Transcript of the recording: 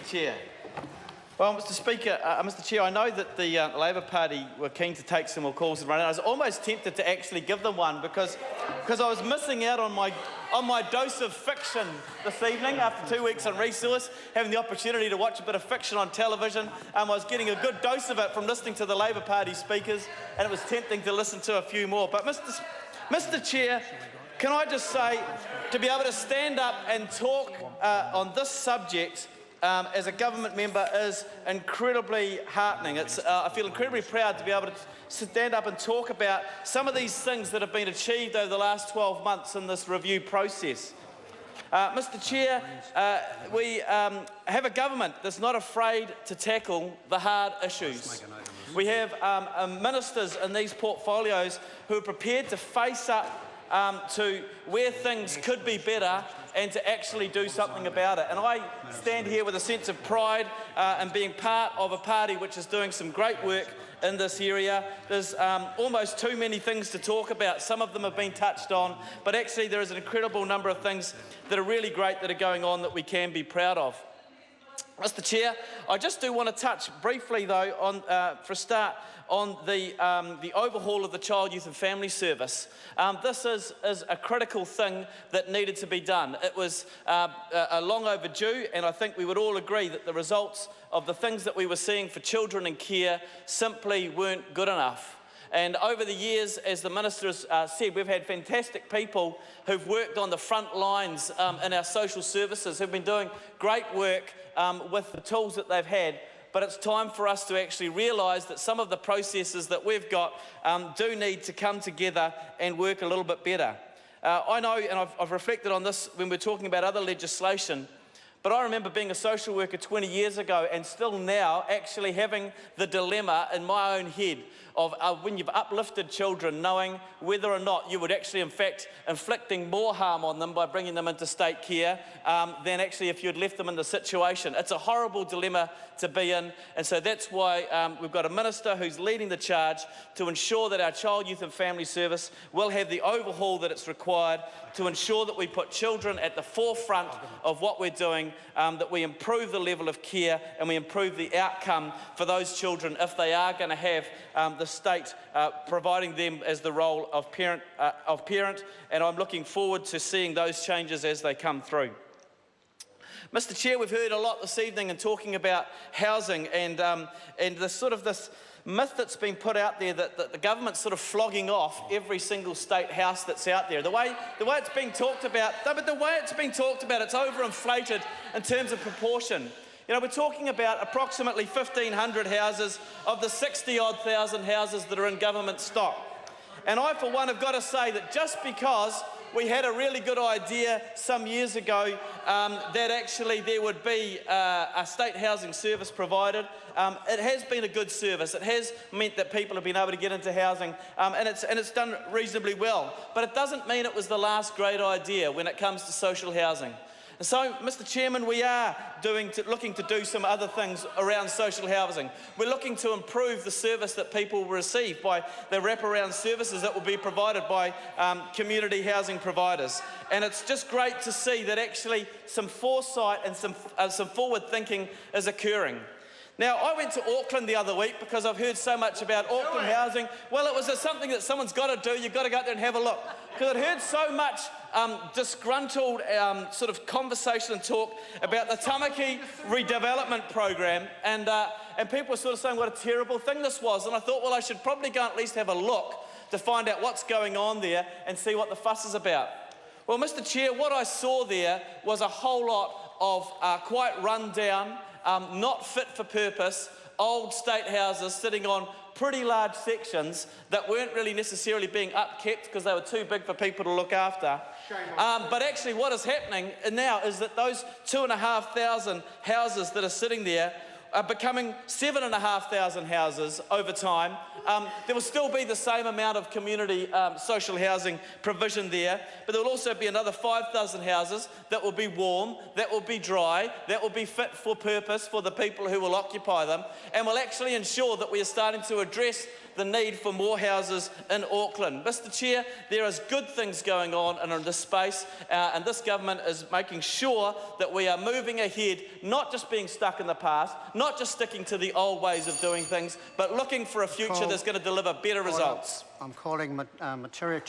Chair. Well, Mr. Speaker, Mr. Chair, I know that the Labor Party were keen to take some more calls and run it. I was almost tempted to actually give them one because I was missing out on my dose of fiction this evening after 2 weeks on resource, having the opportunity to watch a bit of fiction on television. I was getting a good dose of it from listening to the Labor Party speakers, and it was tempting to listen to a few more. But Mr. Chair, can I just say, to be able to stand up and talk on this subject as a government member is incredibly heartening. I feel incredibly proud to be able to stand up and talk about some of these things that have been achieved over the last 12 months in this review process. Mr. Chair, we have a government that's not afraid to tackle the hard issues. We have ministers in these portfolios who are prepared to face up to where things could be better and to actually do something about it. And I stand here with a sense of pride in being part of a party which is doing some great work in this area. There's almost too many things to talk about. Some of them have been touched on, but actually there is an incredible number of things that are really great that are going on that we can be proud of. Mr. Chair, I just do want to touch briefly, though, on, for a start, on the overhaul of the Child, Youth and Family Service. This is a critical thing that needed to be done. It was long overdue, and I think we would all agree that the results of the things that we were seeing for children in care simply weren't good enough. And over the years, as the Minister has said, we've had fantastic people who've worked on the front lines in our social services, who've been doing great work with the tools that they've had. But it's time for us to actually realise that some of the processes that we've got do need to come together and work a little bit better. I know, and I've reflected on this when we're talking about other legislation, but I remember being a social worker 20 years ago and still now actually having the dilemma in my own head of when you've uplifted children, knowing whether or not you would actually, in fact, inflicting more harm on them by bringing them into state care than actually if you'd left them in the situation. It's a horrible dilemma to be in, and so that's why we've got a minister who's leading the charge to ensure that our Child, Youth and Family Service will have the overhaul that it's required to ensure that we put children at the forefront of what we're doing, that we improve the level of care and we improve the outcome for those children if they are going to have the state providing them as the role of parent, and I'm looking forward to seeing those changes as they come through. Mr. Chair, we've heard a lot this evening in talking about housing and this myth that's been put out there that the government's sort of flogging off every single state house that's out there. The way it's being talked about, it's overinflated in terms of proportion. You know, we're talking about approximately 1,500 houses of the 60-odd thousand houses that are in government stock. And I, for one, have got to say that just because we had a really good idea some years ago that actually there would be a state housing service provided, it has been a good service. It has meant that people have been able to get into housing, and it's done reasonably well. But it doesn't mean it was the last great idea when it comes to social housing. And so, Mr. Chairman, we are looking to do some other things around social housing. We're looking to improve the service that people will receive by the wraparound services that will be provided by community housing providers. And it's just great to see that actually some foresight and some forward thinking is occurring. Now, I went to Auckland the other week because I've heard so much about Auckland housing. Well, it was something that someone's got to do. You've got to go out there and have a look. Because I'd heard so much disgruntled sort of conversation and talk about the Tamaki redevelopment program, and people were sort of saying what a terrible thing this was. And I thought, well, I should probably go and at least have a look to find out what's going on there and see what the fuss is about. Well, Mr. Chair, what I saw there was a whole lot of quite run down, not fit for purpose, old state houses sitting on pretty large sections that weren't really necessarily being upkept because they were too big for people to look after. But actually what is happening now is that those 2,500 houses that are sitting there are becoming 7,500 houses over time. There will still be the same amount of community social housing provision there, but there will also be another 5,000 houses that will be warm, that will be dry, that will be fit for purpose for the people who will occupy them, and will actually ensure that we are starting to address the need for more houses in Auckland. Mr Chair, there is good things going on in this space, and this government is making sure that we are moving ahead, not just being stuck in the past, not just sticking to the old ways of doing things, but looking for a future that's going to deliver better results. I'm calling Material